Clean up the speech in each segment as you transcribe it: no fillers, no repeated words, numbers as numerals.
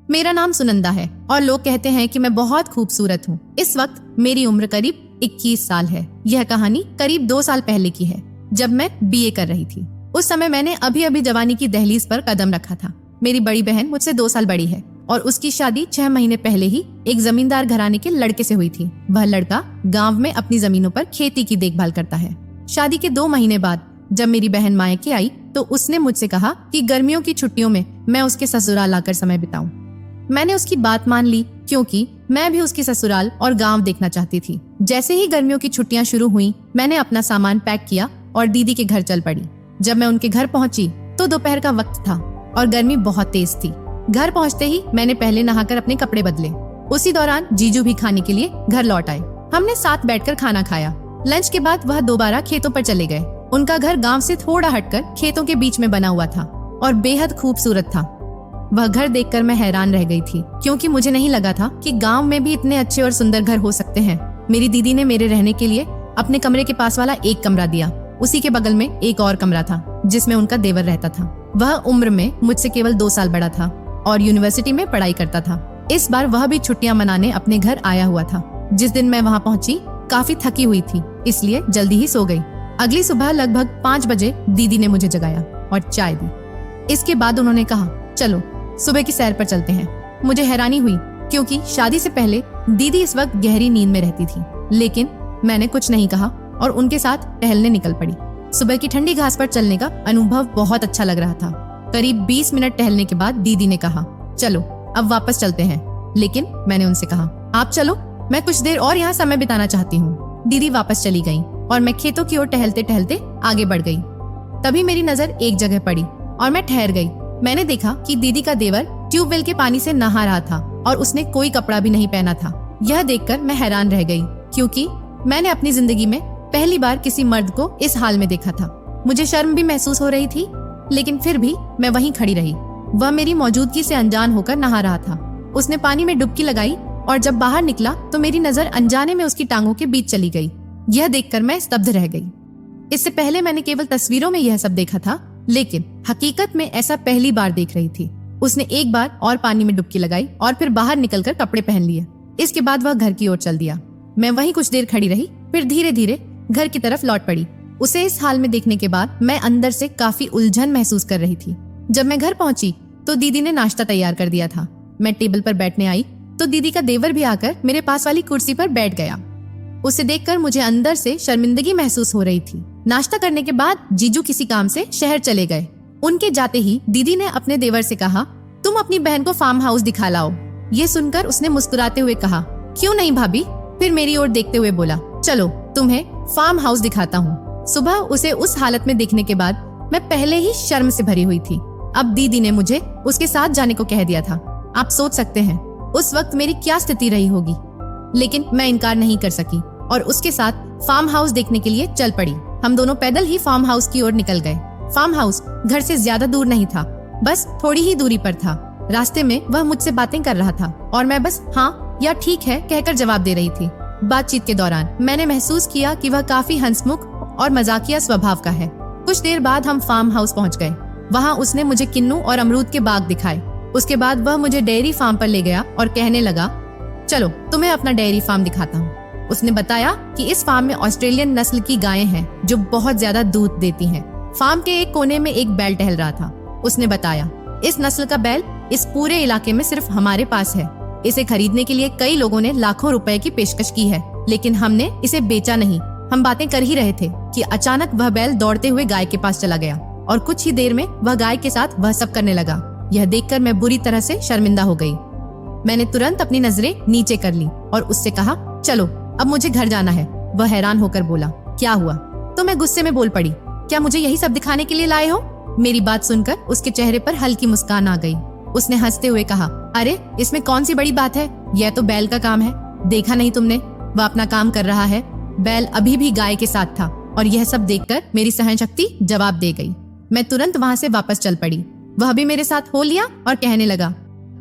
मेरा नाम सुनंदा है और लोग कहते हैं कि मैं बहुत खूबसूरत हूँ। इस वक्त मेरी उम्र करीब 21 साल है। यह कहानी करीब 2 साल पहले की है, जब मैं BA कर रही थी। उस समय मैंने अभी अभी जवानी की दहलीज पर कदम रखा था। मेरी बड़ी बहन मुझसे 2 साल बड़ी है और उसकी शादी 6 महीने पहले ही एक जमींदार घराने के लड़के से हुई थी। वह लड़का गांव में अपनी जमीनों पर खेती की देखभाल करता है। शादी के 2 महीने बाद जब मेरी बहन मायके आई तो उसने मुझसे कहा कि गर्मियों की छुट्टियों में मैं उसके ससुराल आकर समय बिताऊं। मैंने उसकी बात मान ली क्योंकि मैं भी उसकी ससुराल और गांव देखना चाहती थी। जैसे ही गर्मियों की छुट्टियां शुरू हुई, मैंने अपना सामान पैक किया और दीदी के घर चल पड़ी। जब मैं उनके घर पहुंची तो दोपहर का वक्त था और गर्मी बहुत तेज थी। घर पहुंचते ही मैंने पहले नहाकर अपने कपड़े बदले। उसी दौरान जीजू भी खाने के लिए घर लौट आए। हमने साथ बैठकर खाना खाया। लंच के बाद वह दोबारा खेतों पर चले गए। उनका घर गांव से थोड़ा हटकर खेतों के बीच में बना हुआ था और बेहद खूबसूरत था। वह घर देखकर मैं हैरान रह गई थी, क्योंकि मुझे नहीं लगा था कि गांव में भी इतने अच्छे और सुंदर घर हो सकते हैं। मेरी दीदी ने मेरे रहने के लिए अपने कमरे के पास वाला एक कमरा दिया। उसी के बगल में एक और कमरा था जिसमें उनका देवर रहता था। वह उम्र में मुझसे केवल 2 साल बड़ा था और यूनिवर्सिटी में पढ़ाई करता था। इस बार वह भी छुट्टियां मनाने अपने घर आया हुआ था। जिस दिन मैं वहाँ पहुंची काफी थकी हुई थी, इसलिए जल्दी ही सो गई। अगली सुबह लगभग 5 बजे दीदी ने मुझे जगाया और चाय दी। इसके बाद उन्होंने कहा, चलो सुबह की सैर पर चलते हैं। मुझे हैरानी हुई क्योंकि शादी से पहले दीदी इस वक्त गहरी नींद में रहती थी, लेकिन मैंने कुछ नहीं कहा और उनके साथ टहलने निकल पड़ी। सुबह की ठंडी घास पर चलने का अनुभव बहुत अच्छा लग रहा था। करीब 20 मिनट टहलने के बाद दीदी ने कहा, चलो अब वापस चलते हैं। लेकिन मैंने उनसे कहा, आप चलो, मैं कुछ देर और यहाँ समय बिताना चाहती हूँ। दीदी वापस चली गई और मैं खेतों की ओर टहलते टहलते आगे बढ़ गई। तभी मेरी नजर एक जगह पड़ी और मैं ठहर गई। मैंने देखा कि दीदी का देवर ट्यूबवेल के पानी से नहा रहा था और उसने कोई कपड़ा भी नहीं पहना था। यह देखकर मैं हैरान रह गई, क्योंकि मैंने अपनी जिंदगी में पहली बार किसी मर्द को इस हाल में देखा था। मुझे शर्म भी महसूस हो रही थी, लेकिन फिर भी मैं वहीं खड़ी रही। वह मेरी मौजूदगी से अनजान होकर नहा रहा था। उसने पानी में डुबकी लगाई और जब बाहर निकला तो मेरी नजर अनजाने में उसकी टांगों के बीच चली गई। यह देखकर मैं स्तब्ध रह गई। इससे पहले मैंने केवल तस्वीरों में यह सब देखा था, लेकिन हकीकत में ऐसा पहली बार देख रही थी। उसने एक बार और पानी में डुबकी लगाई और फिर बाहर निकलकर कपड़े पहन लिए। इसके बाद वह घर की ओर चल दिया। मैं वहीं कुछ देर खड़ी रही, फिर धीरे धीरे घर की तरफ लौट पड़ी। उसे इस हाल में देखने के बाद मैं अंदर से काफी उलझन महसूस कर रही थी। जब मैं घर पहुंची तो दीदी ने नाश्ता तैयार कर दिया था। मैं टेबल पर बैठने आई तो दीदी का देवर भी आकर मेरे पास वाली कुर्सी पर बैठ गया। उसे देखकर मुझे अंदर से शर्मिंदगी महसूस हो रही थी। नाश्ता करने के बाद जीजू किसी काम से शहर चले गए। उनके जाते ही दीदी ने अपने देवर से कहा, तुम अपनी बहन को फार्म हाउस दिखा लाओ। ये सुनकर उसने मुस्कुराते हुए कहा, क्यों नहीं भाभी। फिर मेरी ओर देखते हुए बोला, चलो तुम्हें फार्म हाउस दिखाता हूँ। सुबह उसे उस हालत में देखने के बाद मैं पहले ही शर्म से भरी हुई थी। अब दीदी ने मुझे उसके साथ जाने को कह दिया था। आप सोच सकते हैं उस वक्त मेरी क्या स्थिति रही होगी, लेकिन मैं इनकार नहीं कर सकी और उसके साथ फार्म हाउस देखने के लिए चल पड़ी। हम दोनों पैदल ही फार्म हाउस की ओर निकल गए। फार्म हाउस घर से ज्यादा दूर नहीं था, बस थोड़ी ही दूरी पर था। रास्ते में वह मुझसे बातें कर रहा था और मैं बस हाँ या ठीक है कहकर जवाब दे रही थी। बातचीत के दौरान मैंने महसूस किया कि वह काफी हंसमुख और मजाकिया स्वभाव का है। कुछ देर बाद हम फार्म हाउस पहुंच गए। वहाँ उसने मुझे किन्नू और अमरूद के बाग दिखाए। उसके बाद वह मुझे डेयरी फार्म पर ले गया और कहने लगा, चलो तुम्हें अपना डेयरी फार्म दिखाता हूँ। उसने बताया कि इस फार्म में ऑस्ट्रेलियन नस्ल की गायें हैं जो बहुत ज्यादा दूध देती हैं। फार्म के एक कोने में एक बैल टहल रहा था। उसने बताया, इस नस्ल का बैल इस पूरे इलाके में सिर्फ हमारे पास है। इसे खरीदने के लिए कई लोगों ने लाखों रुपए की पेशकश की है, लेकिन हमने इसे बेचा नहीं। हम बातें कर ही रहे थे कि अचानक वह बैल दौड़ते हुए गाय के पास चला गया और कुछ ही देर में वह गाय के साथ वह सब करने लगा। यह देखकर मैं बुरी तरह से शर्मिंदा हो गई। मैंने तुरंत अपनी नजरें नीचे कर ली और उससे कहा, चलो अब मुझे घर जाना है। वह हैरान होकर बोला, क्या हुआ? तो मैं गुस्से में बोल पड़ी, क्या मुझे यही सब दिखाने के लिए लाए हो? मेरी बात सुनकर उसके चेहरे पर हल्की मुस्कान आ गई। उसने हंसते हुए कहा, अरे इसमें कौन सी बड़ी बात है, यह तो बैल का काम है। देखा नहीं तुमने, वह अपना काम कर रहा है। बैल अभी भी गाय के साथ था और यह सब देखकर मेरी सहनशक्ति जवाब दे गई। मैं तुरंत वहाँ से वापस चल पड़ी। वह भी मेरे साथ हो लिया और कहने लगा,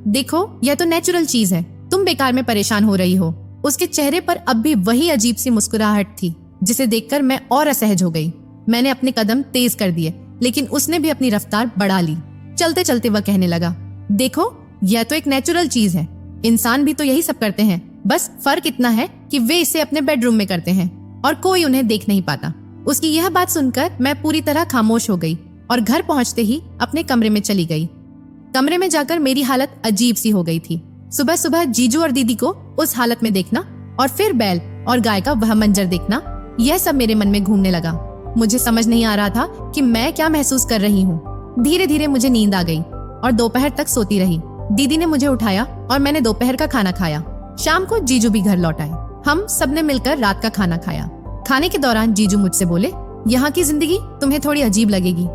देखो यह तो नेचुरल चीज है, तुम बेकार में परेशान हो रही हो। उसके चेहरे पर अब भी वही अजीब सी मुस्कुराहट थी, जिसे देखकर मैं और असहज हो गई। मैंने अपने कदम तेज कर दिए, लेकिन उसने भी अपनी रफ्तार बढ़ा ली। चलते चलते वह कहने लगा, देखो यह तो एक नेचुरल चीज है, इंसान भी तो यही सब करते हैं, बस फर्क इतना है कि वे इसे अपने बेडरूम में करते हैं और कोई उन्हें देख नहीं पाता। उसकी यह बात सुनकर मैं पूरी तरह खामोश हो गई और घर पहुंचते ही अपने कमरे में चली गई। कमरे में जाकर मेरी हालत अजीब सी हो गई थी। सुबह सुबह जीजू और दीदी को उस हालत में देखना और फिर बैल और गाय का वह मंजर देखना, यह सब मेरे मन में घूमने लगा। मुझे समझ नहीं आ रहा था कि मैं क्या महसूस कर रही हूँ। धीरे धीरे मुझे नींद आ गई और दोपहर तक सोती रही। दीदी ने मुझे उठाया और मैंने दोपहर का खाना खाया। शाम को जीजू भी घर लौट आए। हम सबने मिलकर रात का खाना खाया। खाने के दौरान जीजू मुझसे बोले, यहाँ की जिंदगी तुम्हें थोड़ी अजीब लगेगी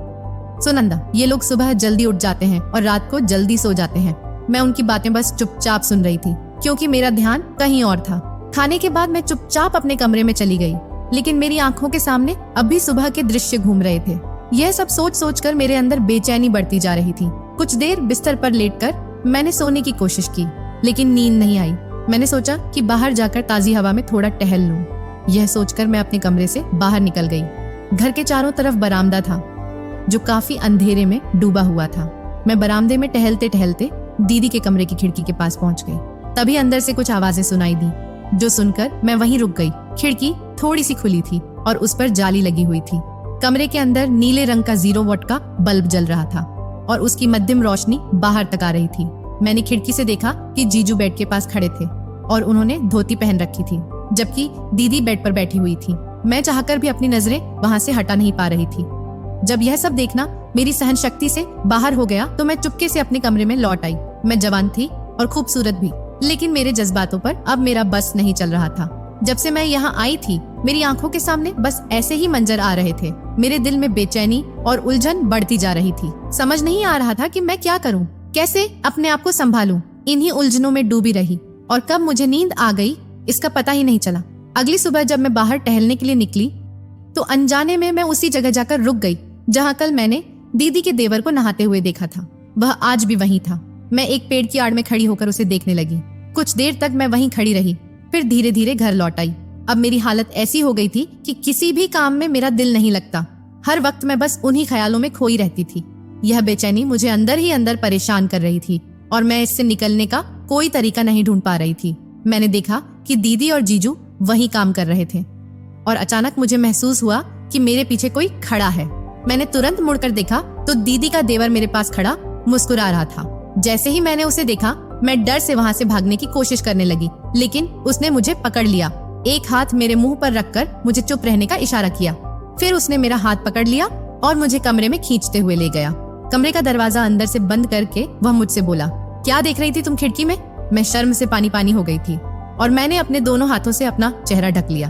सुनंदा, ये लोग सुबह जल्दी उठ जाते हैं और रात को जल्दी सो जाते हैं। मैं उनकी बातें बस चुपचाप सुन रही थी क्योंकि मेरा ध्यान कहीं और था। खाने के बाद मैं चुपचाप अपने कमरे में चली गई, लेकिन मेरी आंखों के सामने अब भी सुबह के दृश्य घूम रहे थे। यह सब सोच सोच कर मेरे अंदर बेचैनी बढ़ती जा रही थी। कुछ देर बिस्तर पर लेटकर मैंने सोने की कोशिश की, लेकिन नींद नहीं आई। मैंने सोचा कि बाहर जाकर ताजी हवा में थोड़ा टहल लूं। यह सोचकर मैं अपने कमरे से बाहर निकल गई। घर के चारों तरफ बरामदा था जो काफी अंधेरे में डूबा हुआ था। मैं बरामदे में टहलते टहलते दीदी के कमरे की खिड़की के पास पहुंच गई। तभी अंदर से कुछ आवाजें सुनाई दी, जो सुनकर मैं वहीं रुक गई। खिड़की थोड़ी सी खुली थी और उस पर जाली लगी हुई थी। कमरे के अंदर नीले रंग का 0 वॉट का बल्ब जल रहा था और उसकी मध्यम रोशनी बाहर तक आ रही थी। मैंने खिड़की से देखा कि जीजू बेड के पास खड़े थे और उन्होंने धोती पहन रखी थी, जबकि दीदी बेड पर बैठी हुई थी। मैं चाहकर भी अपनी नजरें वहां से हटा नहीं पा रही थी। जब यह सब देखना मेरी सहन शक्ति से बाहर हो गया तो मैं चुपके से अपने कमरे में लौट आई। मैं जवान थी और खूबसूरत भी, लेकिन मेरे जज्बातों पर अब मेरा बस नहीं चल रहा था। जब से मैं यहाँ आई थी मेरी आंखों के सामने बस ऐसे ही मंजर आ रहे थे। मेरे दिल में बेचैनी और उलझन बढ़ती जा रही थी। समझ नहीं आ रहा था कि मैं क्या करूं, कैसे अपने आप को संभालूं। इन्हीं उलझनों में डूबी रही और कब मुझे नींद आ गई इसका पता ही नहीं चला। अगली सुबह जब मैं बाहर टहलने के लिए निकली तो अनजाने में मैं उसी जगह जाकर रुक गई जहाँ कल मैंने दीदी के देवर को नहाते हुए देखा था। वह आज भी वहीं था। मैं एक पेड़ की आड़ में खड़ी होकर उसे देखने लगी। कुछ देर तक मैं वहीं खड़ी रही, फिर धीरे धीरे घर लौट आई। अब मेरी हालत ऐसी हो गई थी कि किसी भी काम में मेरा दिल नहीं लगता। हर वक्त मैं बस उन्हीं ख्यालों में खोई रहती थी। यह बेचैनी मुझे अंदर ही अंदर परेशान कर रही थी और मैं इससे निकलने का कोई तरीका नहीं ढूंढ पा रही थी। मैंने देखा कि दीदी और जीजू वहीं काम कर रहे थे और अचानक मुझे महसूस हुआ कि मेरे पीछे कोई खड़ा है। मैंने तुरंत मुड़कर देखा तो दीदी का देवर मेरे पास खड़ा मुस्कुरा रहा था। जैसे ही मैंने उसे देखा मैं डर से वहां से भागने की कोशिश करने लगी, लेकिन उसने मुझे पकड़ लिया। एक हाथ मेरे मुंह पर रखकर मुझे चुप रहने का इशारा किया। फिर उसने मेरा हाथ पकड़ लिया और मुझे कमरे में खींचते हुए ले गया। कमरे का दरवाजा अंदर से बंद करके वह मुझसे बोला, क्या देख रही थी तुम खिड़की में? मैं शर्म से पानी पानी हो गई थी और मैंने अपने दोनों हाथों से अपना चेहरा ढक लिया।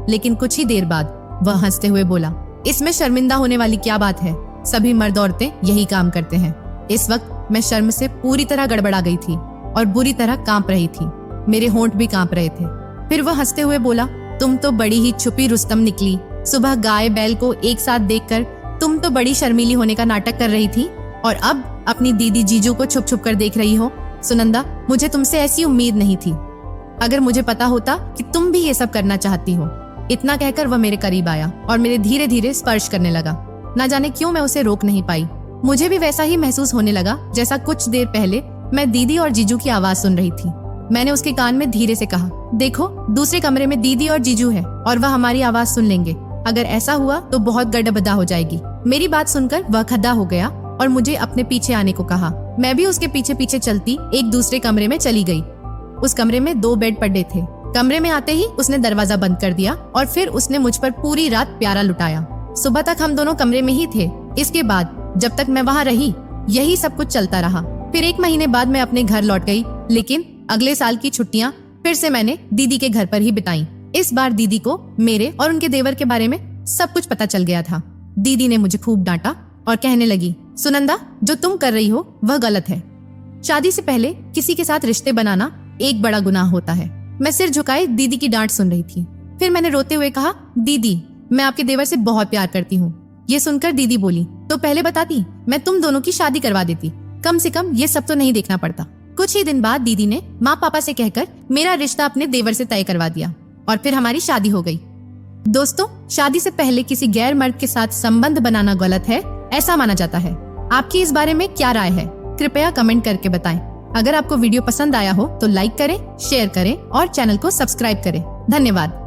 लेकिन कुछ ही देर बाद वह हंसते हुए बोला, इसमें शर्मिंदा होने वाली क्या बात है? सभी मर्द औरतें यही काम करते हैं। इस वक्त मैं शर्म से पूरी तरह गड़बड़ा गई थी और बुरी तरह कांप रही थी। मेरे होंठ भी कांप रहे थे। फिर वह हंसते हुए बोला, तुम तो बड़ी ही छुपी रुस्तम निकली। सुबह गाय बैल को एक साथ देखकर तुम तो बड़ी शर्मीली होने का नाटक कर रही थी और अब अपनी दीदी जीजू को छुप छुप कर देख रही हो। सुनंदा, मुझे तुमसे ऐसी उम्मीद नहीं थी। अगर मुझे पता होता कि तुम भी ये सब करना चाहती हो। इतना कहकर वह मेरे करीब आया और मेरे धीरे धीरे स्पर्श करने लगा। ना जाने क्यों मैं उसे रोक नहीं पाई। मुझे भी वैसा ही महसूस होने लगा जैसा कुछ देर पहले मैं दीदी और जीजू की आवाज सुन रही थी। मैंने उसके कान में धीरे से कहा, देखो दूसरे कमरे में दीदी और जीजू है और वह हमारी आवाज सुन लेंगे। अगर ऐसा हुआ तो बहुत गड़बड़ा हो जाएगी। मेरी बात सुनकर वह खड़ा हो गया और मुझे अपने पीछे आने को कहा। मैं भी उसके पीछे पीछे चलती एक दूसरे कमरे में चली गई। उस कमरे में 2 बेड पड़े थे। कमरे में आते ही उसने दरवाजा बंद कर दिया और फिर उसने मुझ पर पूरी रात प्यारा लुटाया। सुबह तक हम दोनों कमरे में ही थे। इसके बाद जब तक मैं वहाँ रही यही सब कुछ चलता रहा। फिर 1 महीने बाद मैं अपने घर लौट गई, लेकिन अगले साल की छुट्टियाँ फिर से मैंने दीदी के घर पर ही बिताई। इस बार दीदी को मेरे और उनके देवर के बारे में सब कुछ पता चल गया था। दीदी ने मुझे खूब डांटा और कहने लगी, सुनंदा, जो तुम कर रही हो वह गलत है। शादी से पहले किसी के साथ रिश्ते बनाना एक बड़ा गुनाह होता है। मैं सिर झुकाए दीदी की डांट सुन रही थी। फिर मैंने रोते हुए कहा, दीदी, मैं आपके देवर से बहुत प्यार करती हूँ। ये सुनकर दीदी बोली, तो पहले बताती, मैं तुम दोनों की शादी करवा देती। कम से कम ये सब तो नहीं देखना पड़ता। कुछ ही दिन बाद दीदी ने माँ पापा से कहकर मेरा रिश्ता अपने देवर से तय करवा दिया और फिर हमारी शादी हो गई। दोस्तों, शादी से पहले किसी गैर मर्द के साथ संबंध बनाना गलत है, ऐसा माना जाता है। आपकी इस बारे में क्या राय है? कृपया कमेंट करके बताएं। अगर आपको वीडियो पसंद आया हो तो लाइक करें, शेयर करें और चैनल को सब्सक्राइब करें। धन्यवाद।